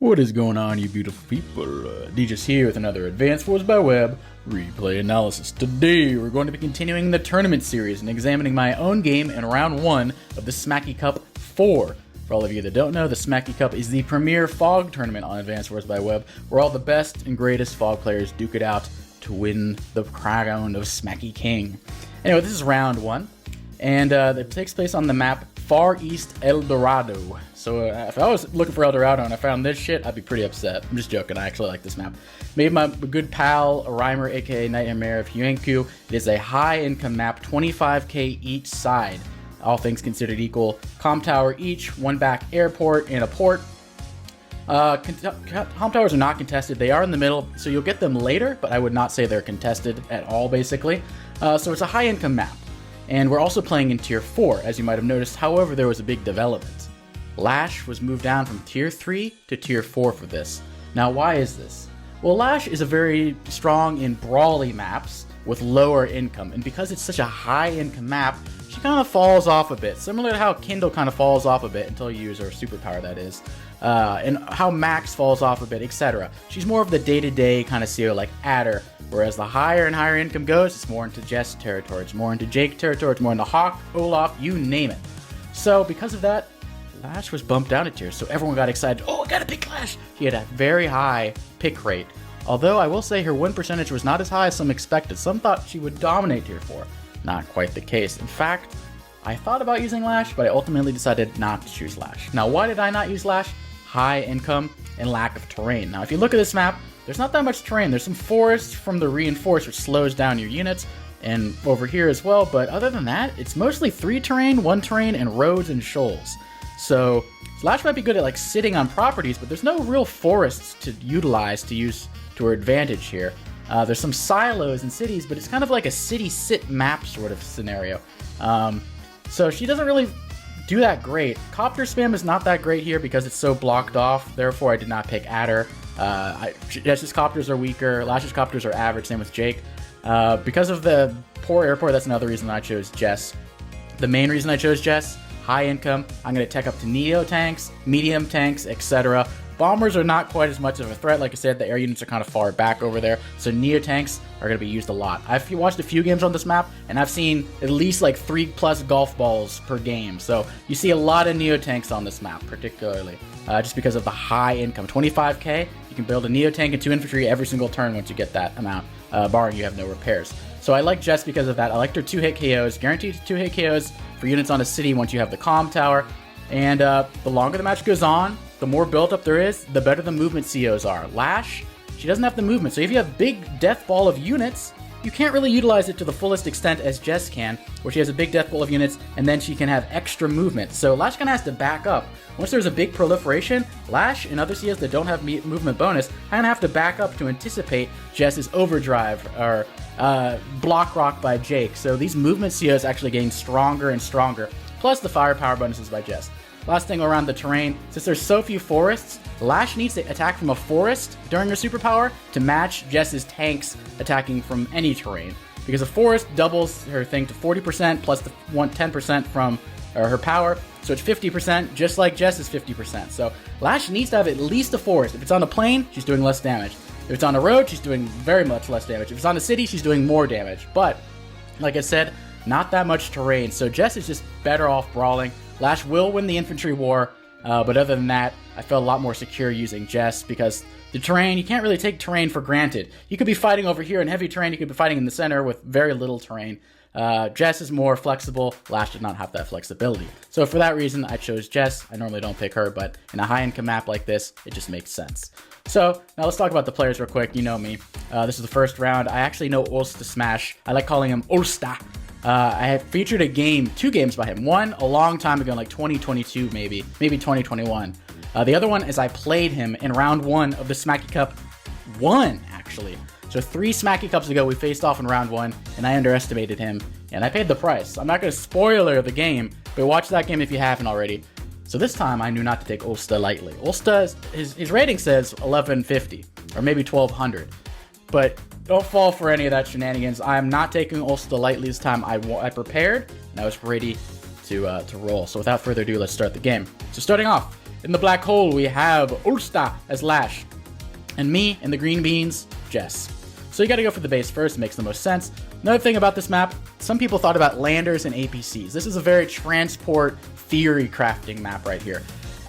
What is going on, you beautiful people? DJ's here with another Advanced Wars by Web replay analysis. Today, we're going to be continuing the tournament series and examining my own game in round 1 of the Smacky Cup 4. For all of you that don't know, the Smacky Cup is the premier Fog tournament on Advanced Wars by Web, where all the best and greatest Fog players duke it out to win the crown of Smacky King. Anyway, this is round 1, and it takes place on the map Far East El Dorado. So if I was looking for El Dorado and I found this shit, I'd be pretty upset. I'm just joking, I actually like this map. Made my good pal, a rhymer, aka Nightmare of Huenku. It is a high income map, 25k each side. All things considered equal. Comm tower each, one back airport and a port. Comm towers are not contested. They are in the middle, so you'll get them later, but I would not say they're contested at all, basically. So it's a high income map. And we're also playing in Tier 4, as you might have noticed. However, there was a big development. LASH was moved down from Tier 3 to Tier 4 for this. Now, why is this? Well, LASH is a very strong in brawly maps with lower income, and because it's such a high income map, she kind of falls off a bit, similar to how Kindle kind of falls off a bit until you use her superpower, that is, and how Max falls off a bit, etc. She's more of the day-to-day kind of CEO like Adder, whereas the higher and higher income goes, it's more into Jess territory, it's more into Jake territory, it's more into Hawk, Olaf, you name it. So because of that, LASH was bumped down a tier, so everyone got excited. Oh, I gotta pick LASH! She had a very high pick rate. Although I will say her win percentage was not as high as some expected. Some thought she would dominate Tier 4. Not quite the case. In fact, I thought about using LASH, but I ultimately decided not to choose LASH. Now, why did I not use LASH? High income and lack of terrain. Now, if you look at this map, there's not that much terrain. There's some forests from the reinforced, which slows down your units, and over here as well. But other than that, it's mostly 3 terrain, 1 terrain, and roads and shoals. So LASH might be good at like sitting on properties, but there's no real forests to utilize to use to her advantage here. There's some silos in cities, but it's kind of like a city sit map sort of scenario. So she doesn't really do that great. Copter spam is not that great here because it's so blocked off. Therefore, I did not pick Adder. Jess's copters are weaker. LASH's copters are average. Same with Jake. Because of the poor airport, that's another reason I chose Jess. The main reason I chose Jess, high income. I'm going to tech up to Neo tanks, medium tanks, etc. Bombers are not quite as much of a threat. Like I said, the air units are kind of far back over there, so Neo tanks are going to be used a lot. I've watched a few games on this map, and I've seen at least like 3+ golf balls per game. So you see a lot of Neo tanks on this map, particularly just because of the high income. 25k, you can build a Neo tank and 2 infantry every single turn once you get that amount, barring you have no repairs. So I like Jess because of that. I liked her 2-hit KOs, guaranteed 2-hit KOs for units on a city once you have the comm tower. And the longer the match goes on, the more build-up there is, the better the movement COs are. LASH, she doesn't have the movement, so if you have big death ball of units, you can't really utilize it to the fullest extent as Jess can, where she has a big death ball of units, and then she can have extra movement. So LASH kind of has to back up. Once there's a big proliferation, LASH and other COs that don't have movement bonus kind of have to back up to anticipate Jess's overdrive or block rock by Jake. So these movement COs actually getting stronger and stronger, plus the firepower bonuses by Jess. Last thing around the terrain, since there's so few forests, LASH needs to attack from a forest during her superpower to match Jess's tanks attacking from any terrain. Because a forest doubles her thing to 40% plus the 10% from her power, so it's 50%, just like Jess's 50%. So LASH needs to have at least a forest. If it's on a plain, she's doing less damage. If it's on a road, she's doing very much less damage. If it's on a city, she's doing more damage. But, like I said, not that much terrain, so Jess is just better off brawling. LASH will win the infantry war, but other than that, I felt a lot more secure using Jess because the terrain, you can't really take terrain for granted. You could be fighting over here in heavy terrain, you could be fighting in the center with very little terrain. Jess is more flexible, LASH did not have that flexibility. So for that reason, I chose Jess. I normally don't pick her, but in a high-income map like this, it just makes sense. So, now let's talk about the players real quick. You know me. This is the first round. I actually know Ulsta Smash. I like calling him Ulsta. I had featured 2 games by him. One a long time ago, like 2022 maybe 2021. The other one is I played him in round 1 of the Smacky Cup 1, actually. So 3 Smacky Cups ago, we faced off in round 1, and I underestimated him, and I paid the price. I'm not going to spoiler the game, but watch that game if you haven't already. So this time, I knew not to take Ulsta lightly. Ulsta, his rating says 1150, or maybe 1200. But don't fall for any of that shenanigans. I'm not taking Ulsta lightly this time. I prepared, and I was ready to roll. So without further ado, let's start the game. So starting off, In the black hole, we have Ulsta as LASH. And me, in the green beans, Jess. So you gotta go for the base first, it makes the most sense. Another thing about this map, some people thought about landers and APCs. This is a very transport theory crafting map right here.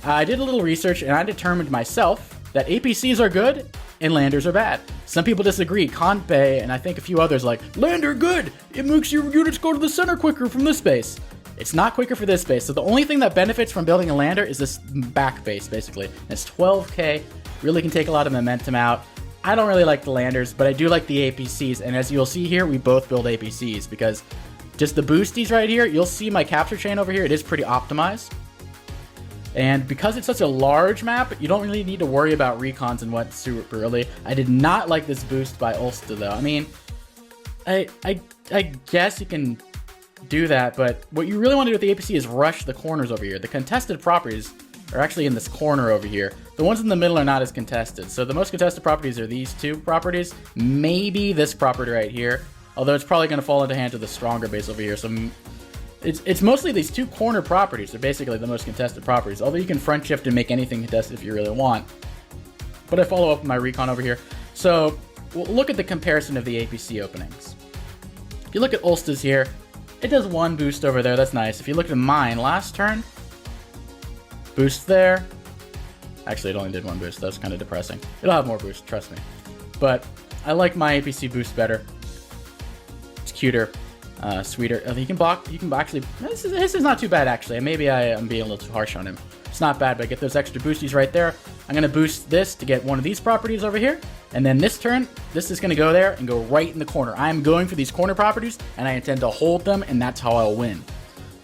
I did a little research and I determined myself that APCs are good and landers are bad. Some people disagree. Conpe and I think a few others like, lander good! It makes your units go to the center quicker from this base. It's not quicker for this base, so the only thing that benefits from building a lander is this back base, basically. And it's 12k, really can take a lot of momentum out. I don't really like the landers, but I do like the APCs, and as you'll see here, we both build APCs, because just the boosties right here, you'll see my capture chain over here, it is pretty optimized. And because it's such a large map, you don't really need to worry about recons and what super early. I did not like this boost by Ulsta, though. I mean, I guess you can do that, but what you really want to do with the APC is rush the corners over here. The contested properties are actually in this corner over here. The ones in the middle are not as contested. So the most contested properties are these two properties, maybe this property right here, although it's probably going to fall into hands of the stronger base over here. So it's mostly these two corner properties are basically the most contested properties, although you can front shift and make anything contested if you really want. But I follow up with my recon over here. So we'll look at the comparison of the APC openings. If you look at Ulsta's here, it does one boost over there, that's nice. If you look at mine, last turn, boost there. Actually, it only did one boost, that's kind of depressing. It'll have more boost, trust me. But I like my APC boost better. It's cuter, sweeter. You can block, you can actually, this is not too bad actually. Maybe I am being a little too harsh on him. It's not bad, but I get those extra boosties right there. I'm gonna boost this to get one of these properties over here. And then this turn, this is gonna go there and go right in the corner. I'm going for these corner properties and I intend to hold them, and that's how I'll win.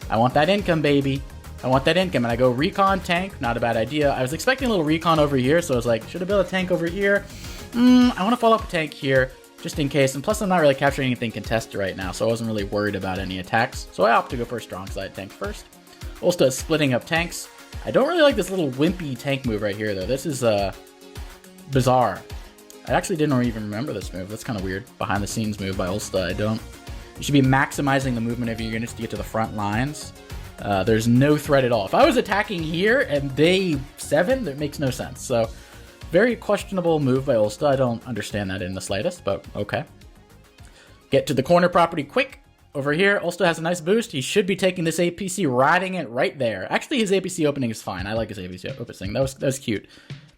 I want that income, baby. I want that income. And I go recon, tank, not a bad idea. I was expecting a little recon over here, so I was like, should I build a tank over here? I wanna follow up a tank here, just in case. And plus I'm not really capturing anything contested right now, so I wasn't really worried about any attacks. So I opt to go for a strong side tank first. Ulsta is splitting up tanks. I don't really like this little wimpy tank move right here, though. This is bizarre. I actually didn't even remember this move. That's kind of weird. Behind the scenes move by Ulsta. I don't. You should be maximizing the movement of your units to get to the front lines. There's no threat at all. If I was attacking here and day 7, that makes no sense. So, very questionable move by Ulsta. I don't understand that in the slightest, but okay. Get to the corner property quick. Over here, Ulsta has a nice boost. He should be taking this APC, riding it right there. Actually, his APC opening is fine. I like his APC opening. That was cute.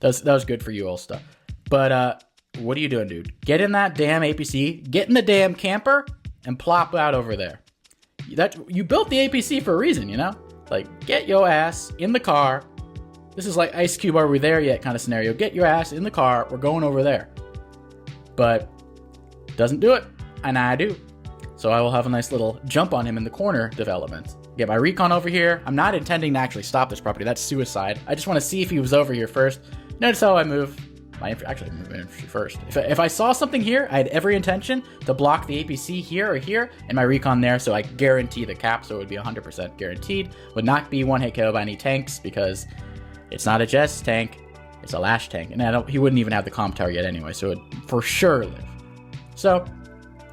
That was good for you, Ulsta. But what are you doing, dude? Get in that damn APC, get in the damn camper, and plop out over there. You built the APC for a reason, you know? Like, get your ass in the car. This is like Ice Cube, are we there yet kind of scenario. Get your ass in the car, we're going over there. But doesn't do it, and I do. So I will have a nice little jump on him in the corner development. Get my recon over here. I'm not intending to actually stop this property. That's suicide. I just want to see if he was over here first. Notice how I move. Actually, I move my infantry first. If I saw something here, I had every intention to block the APC here or here, and my recon there, so I guarantee the cap, so it would be 100% guaranteed. Would not be one hit KO by any tanks, because it's not a Jess tank, it's a LASH tank. And he wouldn't even have the comp tower yet anyway, so it would for sure live. So,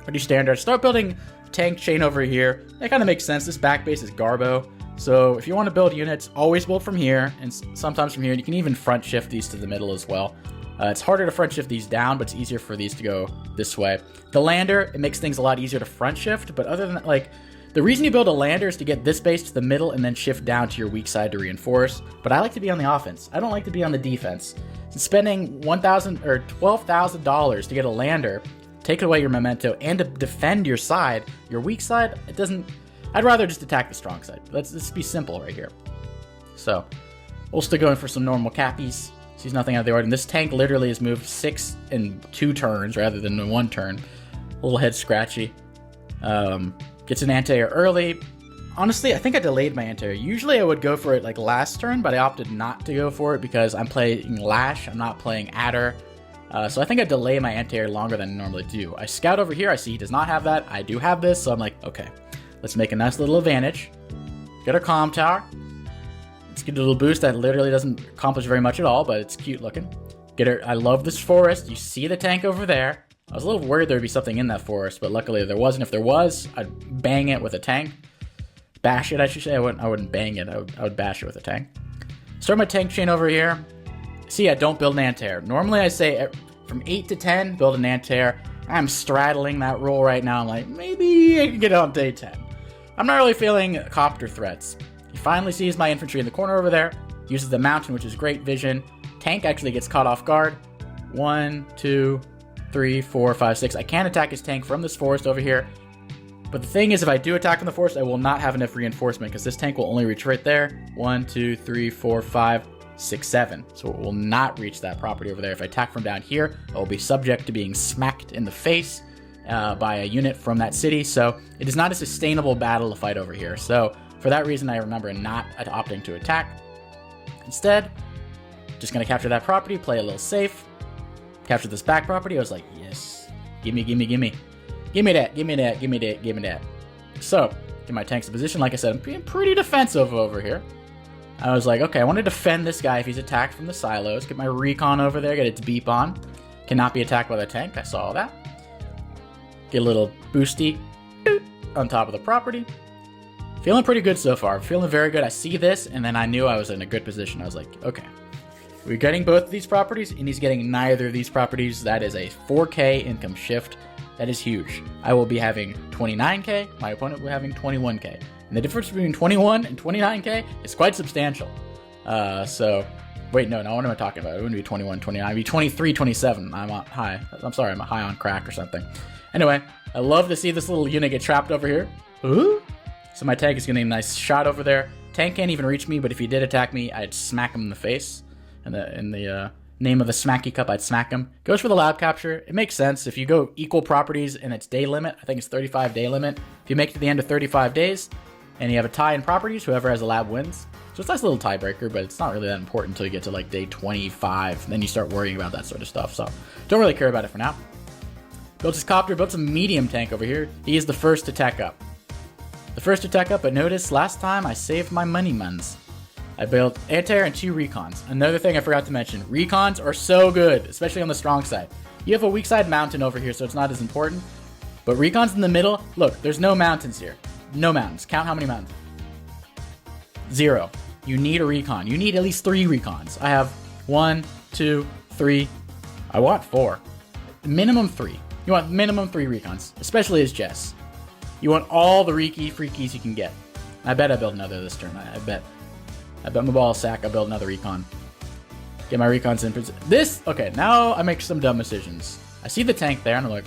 pretty standard. Start building tank chain over here. That kind of makes sense. This back base is Garbo. So if you want to build units, always build from here, and sometimes from here. You can even front shift these to the middle as well. It's harder to front shift these down, but it's easier for these to go this way. The lander, it makes things a lot easier to front shift, but other than that, like, the reason you build a lander is to get this base to the middle and then shift down to your weak side to reinforce. But I like to be on the offense. I don't like to be on the defense. Spending $1,000 or $12,000 to get a lander, take away your memento, and to defend your side, your weak side, it doesn't. I'd rather just attack the strong side. Let's be simple right here. So, we'll still going for some normal cappies. Sees nothing out of the ordinary. This tank literally has moved 6 in 2 turns rather than in 1 turn. A little head scratchy. Gets an anti-air early. Honestly, I think I delayed my anti-air. Usually I would go for it like last turn, but I opted not to go for it because I'm playing LASH. I'm not playing Adder. So I think I delay my anti-air longer than I normally do. I scout over here. I see he does not have that. I do have this, so I'm like, okay. Let's make a nice little advantage. Get our comm tower. Let's get a little boost that literally doesn't accomplish very much at all, but it's cute looking. Get her. I love this forest. You see the tank over there. I was a little worried there'd be something in that forest, but luckily there wasn't. If there was, I'd bang it with a tank. Bash it, I should say. I wouldn't bang it. I would bash it with a tank. Start my tank chain over here. See, I don't build an anti-air. Normally I say from 8 to 10, build an anti-air. I'm straddling that rule right now. I'm like, maybe I can get it on day 10. I'm not really feeling copter threats. He finally sees my infantry in the corner over there. Uses the mountain, which is great vision. Tank actually gets caught off guard. 1, 2, 3, 4, 5, 6. I can attack his tank from this forest over here. But the thing is, if I do attack in the forest, I will not have enough reinforcement because this tank will only reach right there. 1, 2, 3, 4, 5, 6, 7. So it will not reach that property over there. If I attack from down here, I will be subject to being smacked in the face by a unit from that city. So it is not a sustainable battle to fight over here. So for that reason, I remember not opting to attack. Instead, just going to capture that property, play a little safe. Capture this back property. I was like, yes, gimme, gimme, gimme. Give me that, give me that, give me that, give me that. So, get my tanks in position. Like I said, I'm being pretty defensive over here. I was like, okay, I want to defend this guy if he's attacked from the silos. Get my recon over there, get its beep on. Cannot be attacked by the tank, I saw that. Get a little boosty on top of the property. Feeling pretty good so far. Feeling very good. I see this, and then I knew I was in a good position. I was like, okay. We're getting both of these properties, and he's getting neither of these properties. That is a 4K income shift. That is huge. I will be having 29K. My opponent will be having 21K. And the difference between 21 and 29K is quite substantial. Wait, no, what am I talking about? It wouldn't be 21, 29. It'd be 23, 27. I'm high. I'm sorry, I'm high on crack or something. Anyway, I love to see this little unit get trapped over here. Ooh. So my tank is getting a nice shot over there. Tank can't even reach me, but if he did attack me, I'd smack him in the face. In the name of the Smacky Cup, I'd smack him. Goes for the lab capture. It makes sense. If you go equal properties and its day limit, I think it's 35 day limit. If you make it to the end of 35 days and you have a tie in properties, whoever has a lab wins. So it's a nice little tiebreaker, but it's not really that important until you get to like day 25. Then you start worrying about that sort of stuff. So don't really care about it for now. Built his copter, built some medium tank over here. He is the first to tech up. But notice last time I saved my money muns. I built anti-air and 2 recons. Another thing I forgot to mention, recons are so good, especially on the strong side. You have a weak side mountain over here, so it's not as important. But recons in the middle, look, there's no mountains here. No mountains. Count how many mountains. 0. You need a recon. You need at least 3 recons. I have 1, 2, 3. I want 4. Minimum 3. You want minimum 3 recons, especially as Jess. You want all the freakies you can get. I bet I build another this turn. I bet my ball sack, I build another recon. Get my recons in. Okay, now I make some dumb decisions. I see the tank there, and I'm like,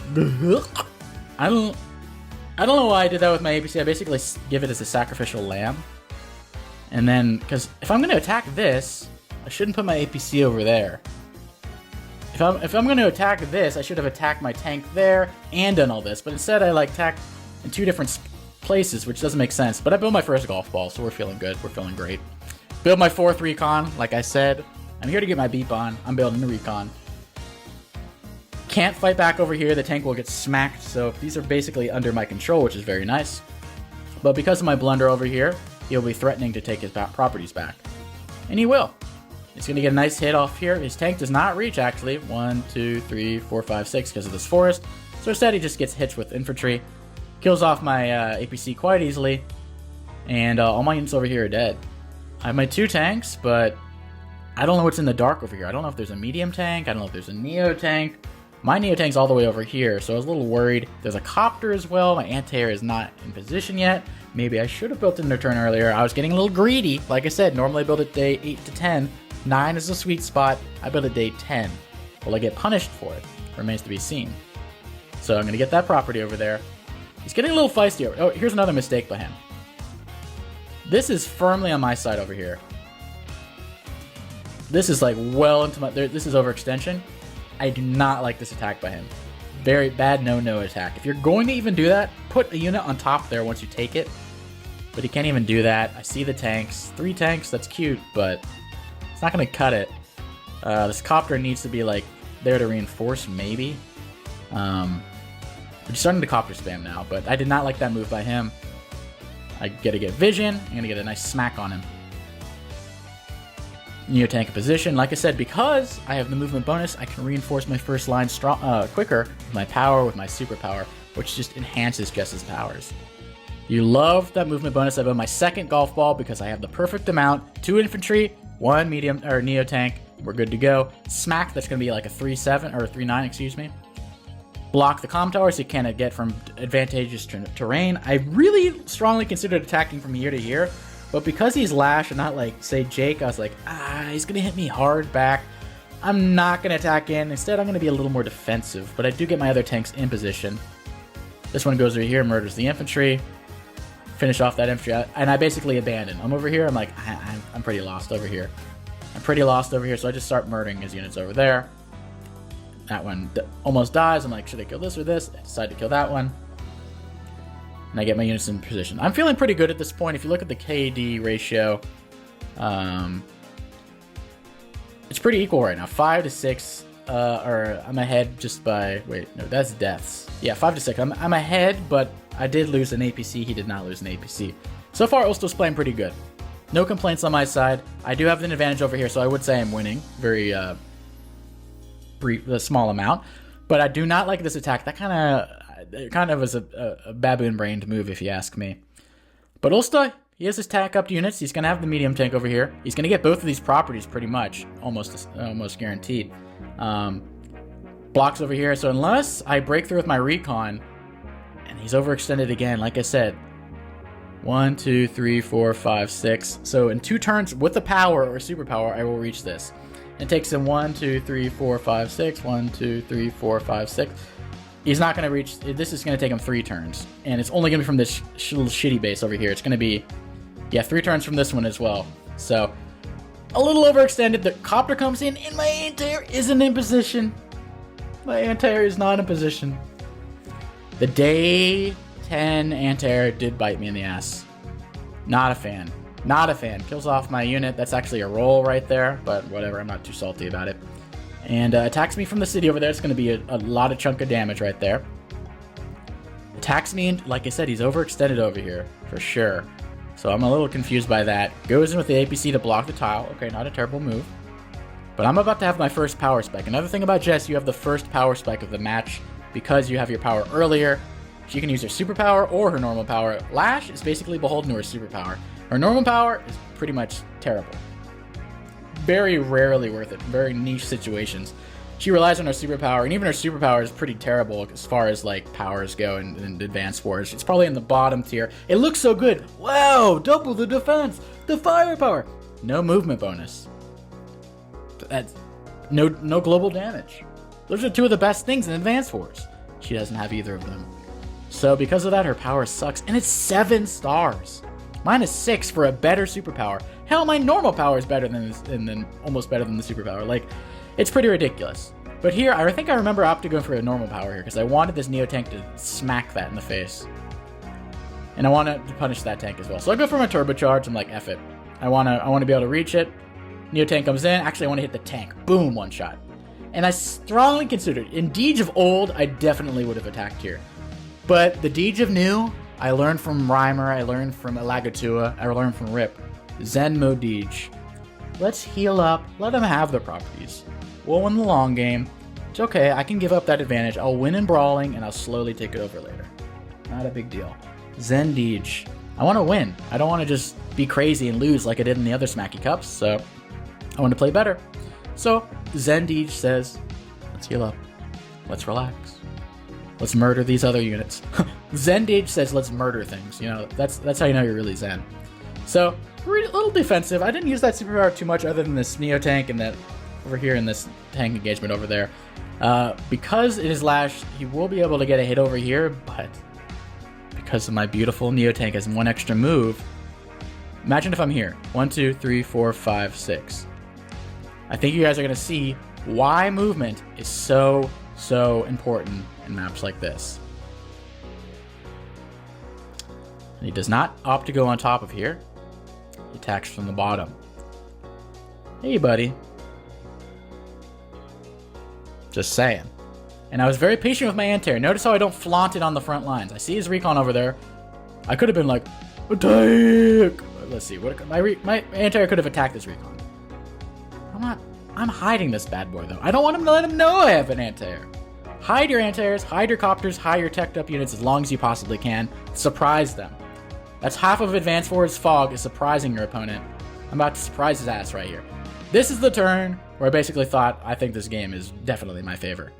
I don't know why I did that with my APC. I basically give it as a sacrificial lamb. And then, because if I'm going to attack this, I shouldn't put my APC over there. If I'm going to attack this, I should have attacked my tank there and done all this. But instead, I attacked in 2 different places, which doesn't make sense. But I built my first golf ball, so we're feeling good. We're feeling great. Build my 4th recon, like I said. I'm here to get my beep on. I'm building the recon. Can't fight back over here. The tank will get smacked. So these are basically under my control, which is very nice. But because of my blunder over here, he'll be threatening to take his properties back. And he will. He's going to get a nice hit off here. His tank does not reach, actually. 1, 2, 3, 4, 5, 6 because of this forest. So instead, he just gets hit with infantry. Kills off my APC quite easily. And all my units over here are dead. I have my 2 tanks, but I don't know what's in the dark over here. I don't know if there's a medium tank. I don't know if there's a neo tank. My neo tank's all the way over here, so I was a little worried. There's a copter as well. My anti-air is not in position yet. Maybe I should have built it in a turn earlier. I was getting a little greedy. Like I said, normally I build it day 8 to 10. 9 is the sweet spot. I built it day 10. Will I get punished for it? Remains to be seen. So I'm going to get that property over there. He's getting a little feisty over. Oh, here's another mistake by him. This is firmly on my side over here. This is like well into my... This is overextension. I do not like this attack by him. Very bad no attack. If you're going to even do that, put a unit on top there once you take it. But he can't even do that. I see the tanks. 3 tanks, that's cute, but it's not going to cut it. This copter needs to be like there to reinforce, maybe. We're starting to copter spam now, but I did not like that move by him. I gotta get vision. I'm gonna get a nice smack on him. Neo tank in position. Like I said, because I have the movement bonus, I can reinforce my first line quicker with my power, with my superpower, which just enhances Jess's powers. You love that movement bonus. I built my 2nd golf ball because I have the perfect amount. 2 infantry, One medium or Neo tank, we're good to go. Smack, that's going to be like a 3-7 or a 3-9, excuse me. Block the comm tower so you can't get from advantageous terrain. I really strongly considered attacking from here to here, but because he's Lash and not like, say, Jake, I was like, he's going to hit me hard back. I'm not going to attack in. Instead, I'm going to be a little more defensive, but I do get my other tanks in position. This one goes over here, murders the infantry. Finish off that infantry, and I basically abandon. I'm over here, I'm like, I'm pretty lost over here. So I just start murdering his units over there. That one almost dies. I'm like, should I kill this or this? I decide to kill that one. And I get my units in position. I'm feeling pretty good at this point. If you look at the KD ratio, it's pretty equal right now. 5 to 6, or I'm ahead just by, wait, no, that's deaths. Yeah, 5 to 6. I'm ahead, but I did lose an APC. He did not lose an APC. So far, Ulster's playing pretty good. No complaints on my side. I do have an advantage over here, so I would say I'm winning. Very brief, a small amount. But I do not like this attack. That kind of was a baboon-brained move, if you ask me. But Ulster, he has his tank-up units. He's going to have the medium tank over here. He's going to get both of these properties pretty much, almost guaranteed. Blocks over here. So unless I break through with my recon, and he's overextended again, like I said. 1, 2, 3, 4, 5, 6. So in 2 turns with the power or superpower, I will reach this. It takes him 1, 2, 3, 4, 5, 6. 1, 2, 3, 4, 5, 6. He's not going to reach. This is going to take him 3 turns. And it's only going to be from this little shitty base over here. It's going to be, yeah, 3 turns from this one as well. So a little overextended. The copter comes in, and my anti-air isn't in position. My anti-air is not in position. The day 10 anti-air did bite me in the ass. Not a fan. Not a fan. Kills off my unit. That's actually a roll right there, but whatever. I'm not too salty about it. And attacks me from the city over there. It's going to be a lot of chunk of damage right there. Attacks me, and like I said, he's overextended over here for sure. So I'm a little confused by that. Goes in with the APC to block the tile. Okay, not a terrible move. But I'm about to have my first power spike. Another thing about Jess, you have the first power spike of the match because you have your power earlier. She can use her superpower or her normal power. Lash is basically beholden to her superpower. Her normal power is pretty much terrible. Very rarely worth it. Very niche situations. She relies on her superpower, and even her superpower is pretty terrible as far as like powers go in Advanced Wars. It's probably in the bottom tier. It looks so good. Wow, double the defense, the firepower. No movement bonus. That's no global damage. Those are 2 of the best things in Advanced Wars. She doesn't have either of them. So because of that, her power sucks, and it's 7 stars. Mine is 6 for a better superpower. Hell, my normal power is better than almost better than the superpower. Like, it's pretty ridiculous. But here, I think I remember opting to go for a normal power here because I wanted this Neo tank to smack that in the face, and I wanted to punish that tank as well. So I go for my turbocharge. I'm like, F it. I want to be able to reach it. Neo tank comes in. Actually, I want to hit the tank. Boom, 1 shot. And I strongly considered, in Deej of old, I definitely would have attacked here. But the Deej of new, I learned from Reimer, I learned from Elagatua, I learned from Rip. Zen mode Deej. Let's heal up, let them have their properties. We'll win the long game. It's okay, I can give up that advantage. I'll win in brawling, and I'll slowly take it over later. Not a big deal. Zen Deej. I want to win. I don't want to just be crazy and lose like I did in the other Smacky Cups, so I want to play better. So, Zen Deej says, let's heal up. Let's relax. Let's murder these other units. Zen Deej says, let's murder things. You know, that's how you know you're really Zen. So, we're a little defensive. I didn't use that superpower too much other than this Neo tank and that over here in this tank engagement over there. Because it is Lash, he will be able to get a hit over here, but because of my beautiful Neo tank has 1 extra move, imagine if I'm here. 1, 2, 3, 4, 5, 6. I think you guys are going to see why movement is so important in maps like this. And he does not opt to go on top of here. He attacks from the bottom. Hey, buddy. Just saying. And I was very patient with my anti-air. Notice how I don't flaunt it on the front lines. I see his recon over there. I could have been like, attack! Let's see. What my anti-air could have attacked this recon. I'm hiding this bad boy, though. I don't want him to let him know I have an anti-air. Hide your anti-airs, hide your copters, hide your teched up units as long as you possibly can. Surprise them. That's half of Advanced Wars Fog, is surprising your opponent. I'm about to surprise his ass right here. This is the turn where I basically thought, I think this game is definitely my favorite.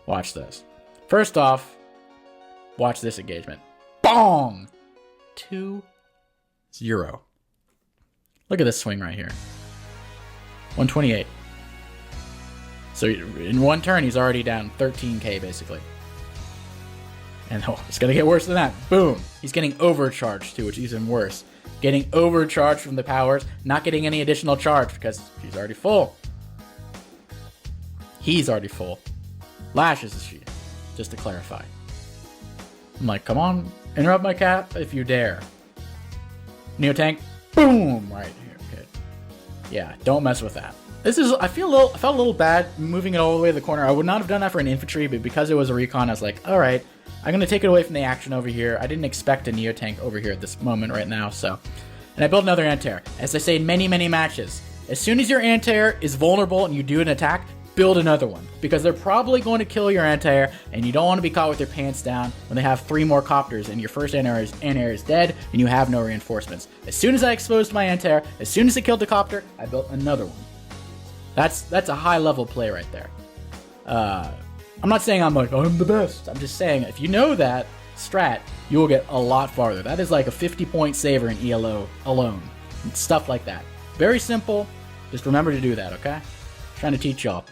Watch this. First off, watch this engagement. Bong! 2-0. Look at this swing right here. 128. So in one turn, he's already down 13k basically. And oh, it's gonna get worse than that. Boom! He's getting overcharged too, which is even worse. Getting overcharged from the powers, not getting any additional charge because she's already full. He's already full. Lash is she, just to clarify. I'm like, come on, interrupt my cap if you dare. Neo tank, boom! Right here, good. Yeah, don't mess with that. This is, I felt a little bad moving it all the way to the corner. I would not have done that for an infantry, but because it was a recon, I was like, all right, I'm going to take it away from the action over here. I didn't expect a Neo tank over here at this moment right now, so. And I built another anti-air. As I say in many, many matches, as soon as your anti-air is vulnerable and you do an attack, build another one. Because they're probably going to kill your anti-air, and you don't want to be caught with your pants down when they have 3 more copters and your first anti-air is dead and you have no reinforcements. As soon as I exposed my anti-air, as soon as it killed the copter, I built another one. That's a high level play right there. I'm not saying I'm the best. I'm just saying if you know that strat, you will get a lot farther. That is like a 50-point saver in ELO alone. And stuff like that. Very simple. Just remember to do that, okay? Trying to teach y'all.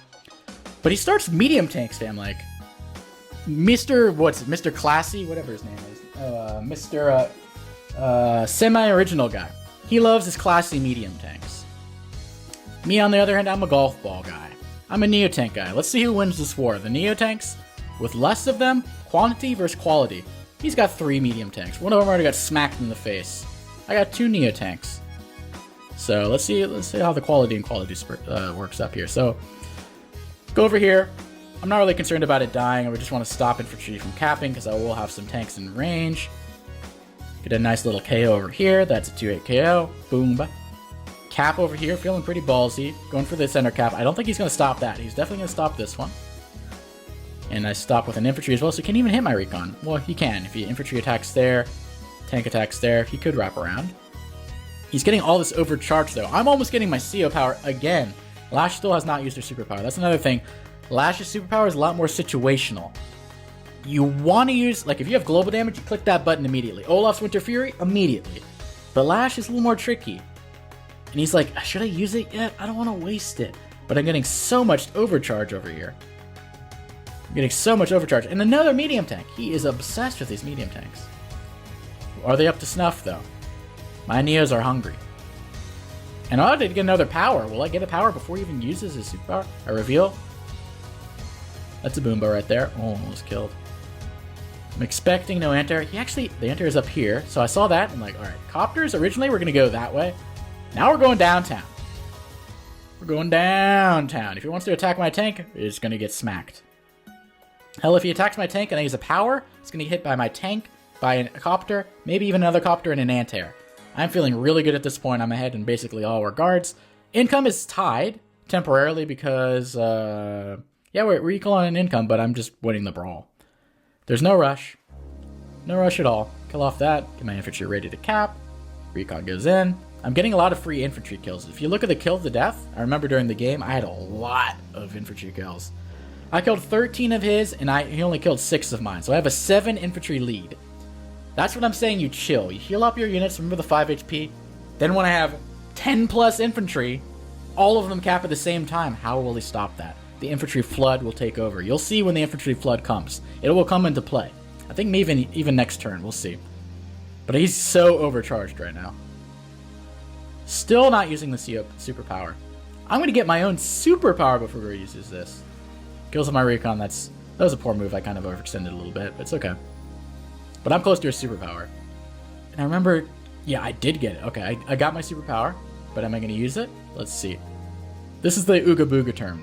But he starts medium tank spam like Mr. Classy, whatever his name is. Mr. Semi-original guy. He loves his classy medium tanks. Me, on the other hand, I'm a golf ball guy. I'm a Neo tank guy. Let's see who wins this war. The Neo tanks, with less of them, quantity versus quality. He's got 3 medium tanks. One of them already got smacked in the face. I got 2 Neo tanks. So let's see how the quality and quality works up here. So go over here. I'm not really concerned about it dying. I just want to stop infantry from capping because I will have some tanks in range. Get a nice little KO over here. That's a 2-8 KO. Boom. Cap over here, feeling pretty ballsy. Going for the center cap. I don't think he's going to stop that. He's definitely going to stop this one. And I stop with an infantry as well, so he can't even hit my recon. Well, he can. If he infantry attacks there, tank attacks there, he could wrap around. He's getting all this overcharge, though. I'm almost getting my CO power again. Lash still has not used her superpower. That's another thing. Lash's superpower is a lot more situational. You want to use, like, if you have global damage, you click that button immediately. Olaf's Winter Fury, immediately. But Lash is a little more tricky. And he's like, should I use it yet? I don't want to waste it. But I'm getting so much overcharge over here. I'm getting so much overcharge. And another medium tank. He is obsessed with these medium tanks. Are they up to snuff, though? My Neos are hungry. And I ought to get another power. Will I get a power before he even uses his superpower? A reveal? That's a Boomba right there. Oh, almost killed. I'm expecting no anti-air. The anti-air is up here. So I saw that. I'm like, all right, copters, originally we're going to go that way. Now we're going downtown. We're going downtown. If he wants to attack my tank, it's going to get smacked. Hell, if he attacks my tank and I use a power, it's going to get hit by my tank, by a copter, maybe even another copter and an anti-air. I'm feeling really good at this point. I'm ahead in basically all regards. Income is tied temporarily because, yeah, we're equal on income, but I'm just winning the brawl. There's no rush. No rush at all. Kill off that. Get my infantry ready to cap. Recon goes in. I'm getting a lot of free infantry kills. If you look at the kill to death, I remember during the game, I had a lot of infantry kills. I killed 13 of his, and he only killed 6 of mine. So I have a 7 infantry lead. That's what I'm saying, you chill. You heal up your units, remember the 5 HP. Then when I have 10 plus infantry, all of them cap at the same time, how will he stop that? The infantry flood will take over. You'll see when the infantry flood comes. It will come into play. I think maybe even next turn, we'll see. But he's so overcharged right now. Still not using the superpower. I'm going to get my own superpower before he uses this. Kills on my recon, that was a poor move. I kind of overextended a little bit, but it's okay. But I'm close to a superpower. And I remember, yeah, I did get it. Okay, I got my superpower, but am I going to use it? Let's see. This is the Ooga Booga turn.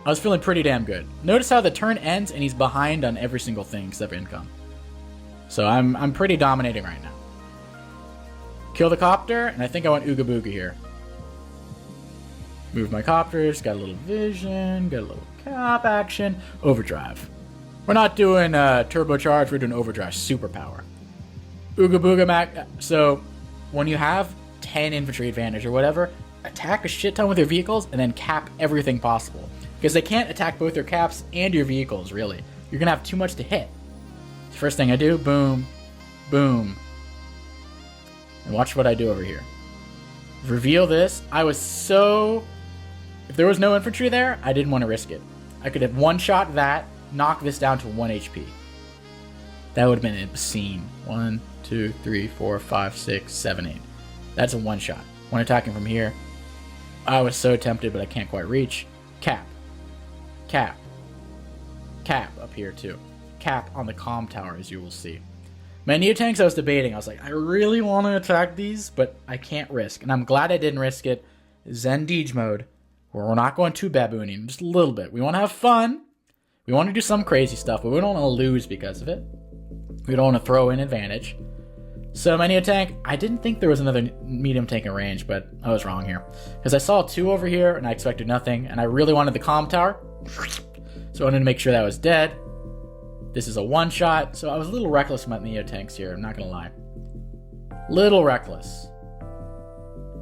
I was feeling pretty damn good. Notice how the turn ends and he's behind on every single thing except income. So I'm pretty dominating right now. Kill the copter, and I think I want Ooga Booga here. Move my copters, got a little vision, got a little cap action. Overdrive. We're not doing turbocharge, we're doing overdrive, superpower. Ooga Booga Mac. So when you have 10 infantry advantage or whatever, attack a shit ton with your vehicles and then cap everything possible. Because they can't attack both your caps and your vehicles, really. You're going to have too much to hit. First thing I do, boom, boom. And watch what I do over here. Reveal this. I was so... If there was no infantry there, I didn't want to risk it. I could have one-shot that, knock this down to 1 HP. That would have been obscene. 1, 2, 3, 4, 5, 6, 7, 8. That's a one-shot. When attacking from here, I was so tempted, but I can't quite reach. Cap. Cap. Cap up here, too. Cap on the comm tower, as you will see. My Neo-Tanks, I was debating. I was like, I really want to attack these, but I can't risk. And I'm glad I didn't risk it. Zendeej mode, where we're not going too babooning, just a little bit. We want to have fun. We want to do some crazy stuff, but we don't want to lose because of it. We don't want to throw in advantage. So my Neo-Tank, I didn't think there was another medium tank in range, but I was wrong here. Because I saw 2 over here, and I expected nothing, and I really wanted the comm tower. So I wanted to make sure that was dead. This is a one-shot, so I was a little reckless with my Neo-Tanks here, I'm not going to lie. Little reckless.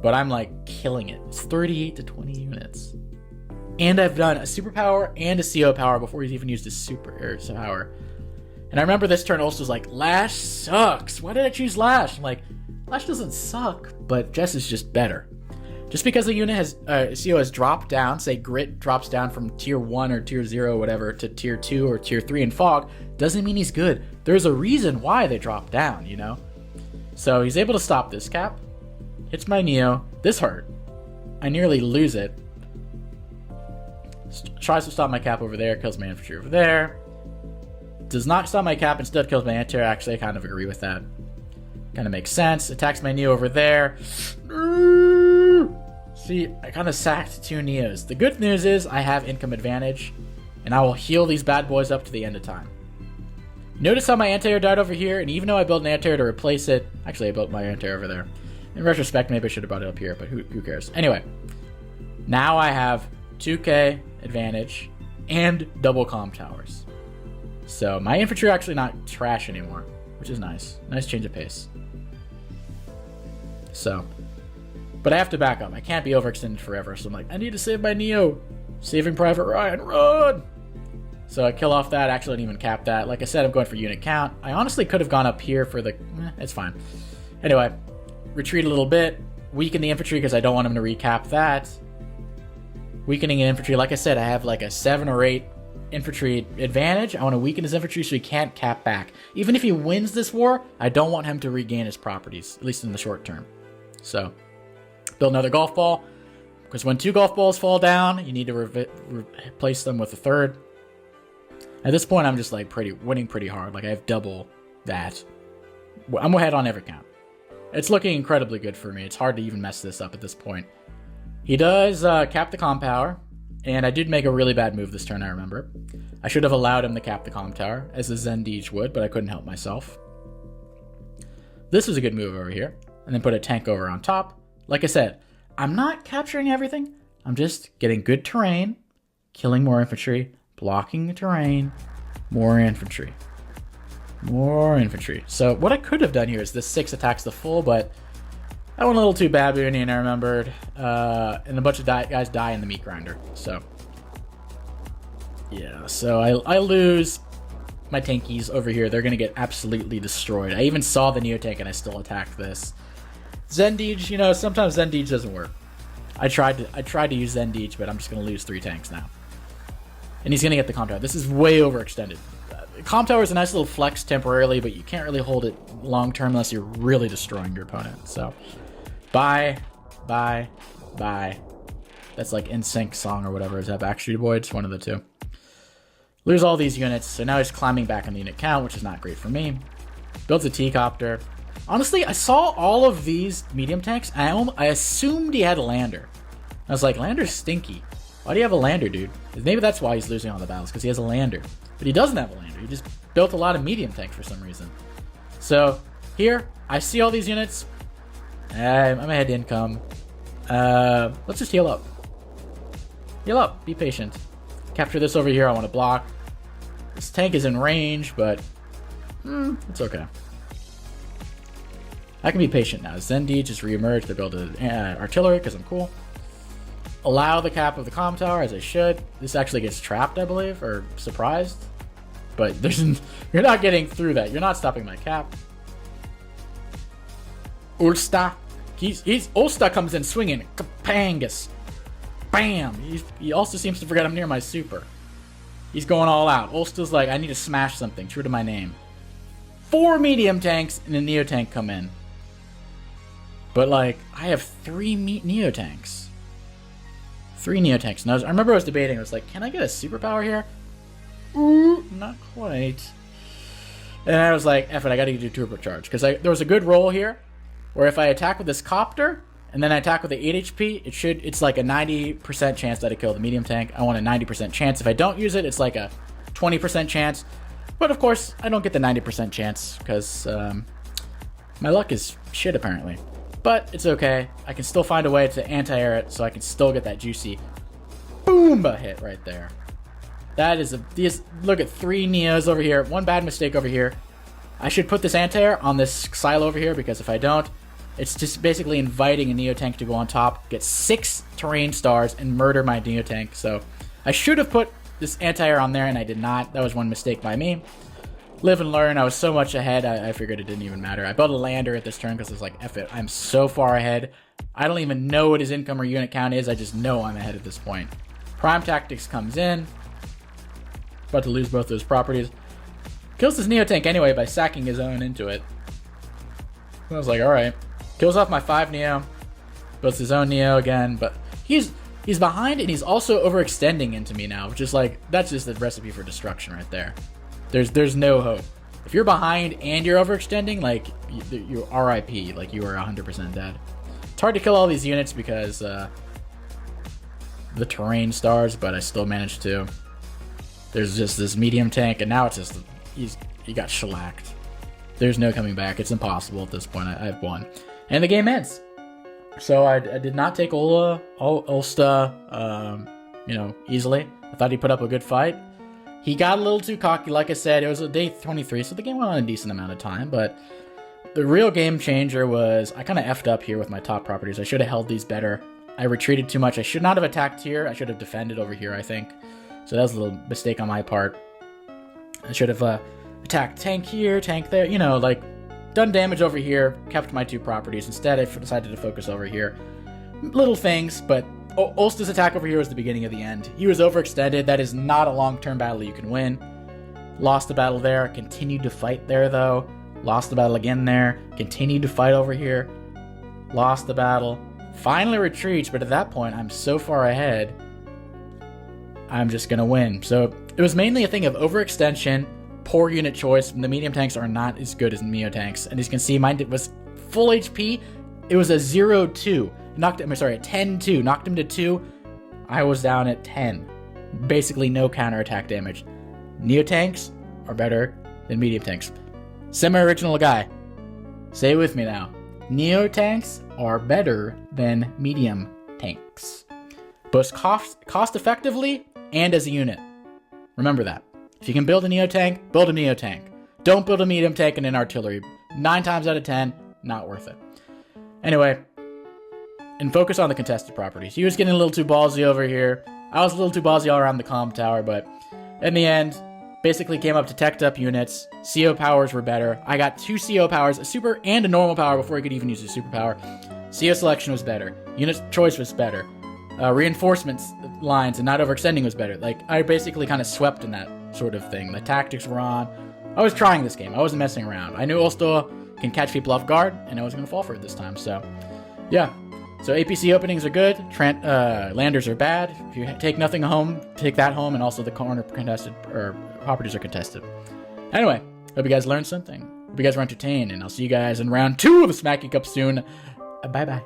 But I'm like killing it. It's 38 to 20 units. And I've done a superpower and a CO power before he's even used his super power. And I remember this turn also was like, LASH sucks. Why did I choose LASH? I'm like, LASH doesn't suck, but Jess is just better. Just because a unit has, CO has dropped down, say Grit drops down from tier 1 or tier 0 or whatever to tier 2 or tier 3 in Fog, doesn't mean he's good. There's a reason why they drop down, you know? So he's able to stop this cap. Hits my Neo. This hurt. I nearly lose it. Tries to stop my cap over there, kills my infantry over there. Does not stop my cap, instead kills my anti-air. Actually, I kind of agree with that. Kind of makes sense. Attacks my Neo over there. See, I kind of sacked 2 Neos. The good news is I have income advantage, and I will heal these bad boys up to the end of time. Notice how my anti-air died over here, and even though I built an anti-air to replace it, actually I built my anti-air over there. In retrospect, maybe I should have brought it up here, but who cares? Anyway, now I have 2k advantage and double comm towers. So my infantry are actually not trash anymore, which is nice. Nice change of pace. So, but I have to back up. I can't be overextended forever, so I'm like, I need to save my Neo. Saving Private Ryan, run! So I kill off that, actually didn't even cap that. Like I said, I'm going for unit count. I honestly could have gone up here for the... it's fine. Anyway, retreat a little bit. Weaken the infantry because I don't want him to recap that. Weakening infantry, like I said, I have like a 7 or 8 infantry advantage. I want to weaken his infantry so he can't cap back. Even if he wins this war, I don't want him to regain his properties, at least in the short term. So, build another golf ball, because when 2 golf balls fall down, you need to replace them with a 3rd. At this point, I'm just like winning pretty hard. Like I have double that. I'm ahead on every count. It's looking incredibly good for me. It's hard to even mess this up at this point. He does cap the comm power, and I did make a really bad move this turn, I remember. I should have allowed him to cap the comm tower, as the Zendeej would, but I couldn't help myself. This was a good move over here, and then put a tank over on top. Like I said, I'm not capturing everything. I'm just getting good terrain, killing more infantry, blocking the terrain, more infantry. More infantry. So what I could have done here is this 6 attacks the full, but I went a little too baboony, and I remembered, and a bunch of guys die in the meat grinder. So, yeah, so I lose my tankies over here. They're going to get absolutely destroyed. I even saw the Neo-Tank, and I still attacked this. Zendeej, you know, sometimes Zendeej doesn't work. I tried to use Zendeej, but I'm just going to lose 3 tanks now. And he's going to get the comm tower. This is way overextended. Comm tower is a nice little flex temporarily, but you can't really hold it long term unless you're really destroying your opponent. So, bye. That's like NSYNC song or whatever. Is that Backstreet Boys? One of the 2. Lose all these units, so now he's climbing back on the unit count, which is not great for me. Builds a T-copter. Honestly, I saw all of these medium tanks, and I assumed he had a lander. I was like, lander's stinky. Why do you have a lander, dude? Maybe that's why he's losing all the battles, because he has a lander. But he doesn't have a lander. He just built a lot of medium tanks for some reason. So, here, I see all these units. I'm ahead to income. Let's just heal up. Heal up. Be patient. Capture this over here. I want to block. This tank is in range, but it's okay. I can be patient now. Zendi just reemerged to build an artillery because I'm cool. Allow the cap of the comm tower as I should. This actually gets trapped, I believe, or surprised. But you're not getting through that. You're not stopping my cap. Ulsta. Ulsta comes in swinging. Kapangus. Bam. He also seems to forget I'm near my super. He's going all out. Ulsta's like, I need to smash something. True to my name. 4 medium tanks and a Neo tank come in. But like, I have 3 Neo tanks. 3 Neo tanks. And I remember I was debating. I was like, can I get a superpower here? Ooh, not quite. And I was like, F it, I gotta do turbocharge. Because there was a good roll here, where if I attack with this copter, and then I attack with the 8 HP, it's like a 90% chance that I kill the medium tank. I want a 90% chance. If I don't use it, it's like a 20% chance. But of course, I don't get the 90% chance, because my luck is shit apparently. But it's okay. I can still find a way to anti-air it, so I can still get that juicy boomba hit right there. That is look at 3 Neos over here. 1 bad mistake over here. I should put this anti-air on this silo over here, because if I don't, it's just basically inviting a Neo tank to go on top, get 6 terrain stars, and murder my Neo tank. So I should have put this anti-air on there, and I did not. That was one mistake by me. Live and learn. I was so much ahead, I figured it didn't even matter. I built a lander at this turn because I was like, F it, I'm so far ahead. I don't even know what his income or unit count is. I just know I'm ahead at this point. Prime Tactics comes in. About to lose both those properties. Kills his Neo tank anyway by sacking his own into it. I was like, alright. Kills off my 5 Neo. Builds his own Neo again, but he's behind and he's also overextending into me now, which is like, that's just the recipe for destruction right there. There's no hope. If you're behind and you're overextending, like, you're RIP, like you are 100% dead. It's hard to kill all these units because the terrain stars, but I still managed to. There's just this medium tank, and now it's just, he got shellacked. There's no coming back. It's impossible at this point. I've won. And the game ends. So I did not take Ulsta, easily. I thought he put up a good fight. He got a little too cocky. Like I said, it was a day 23, so the game went on a decent amount of time, but the real game changer was I kind of effed up here with my top properties. I should have held these better. I retreated too much. I should not have attacked here. I should have defended over here, I think. So that was a little mistake on my part. I should have attacked tank here, tank there, like done damage over here, kept my 2 properties. Instead, I decided to focus over here. Little things, but Ulsta's attack over here was the beginning of the end. He was overextended. That is not a long-term battle you can win. Lost the battle there. Continued to fight there, though. Lost the battle again there. Continued to fight over here. Lost the battle. Finally retreats, but at that point, I'm so far ahead, I'm just going to win. So it was mainly a thing of overextension, poor unit choice. The medium tanks are not as good as Neo tanks. And as you can see, mine was full HP. It was a 0-2. A 10-2. Knocked him to 2. I was down at 10. Basically no counterattack damage. Neo tanks are better than medium tanks. Semi-original guy. Say it with me now. Neo tanks are better than medium tanks. Both cost effectively and as a unit. Remember that. If you can build a Neo tank, build a Neo tank. Don't build a medium tank and an artillery. 9 times out of 10, not worth it. Anyway, and focus on the contested properties. He was getting a little too ballsy over here. I was a little too ballsy all around the comm tower, but in the end, basically came up to teched up units. CO powers were better. I got 2 CO powers, a super and a normal power before he could even use a superpower. CO selection was better. Unit choice was better. Reinforcements lines and not overextending was better. Like, I basically kind of swept in that sort of thing. The tactics were on. I was trying this game. I wasn't messing around. I knew Ulsta can catch people off guard, and I was going to fall for it this time. So, yeah. So APC openings are good. Landers are bad. If you take nothing home, take that home, and also the corner contested or properties are contested. Anyway, hope you guys learned something. Hope you guys were entertained, and I'll see you guys in round 2 of the Smacky Cup soon. Bye-bye.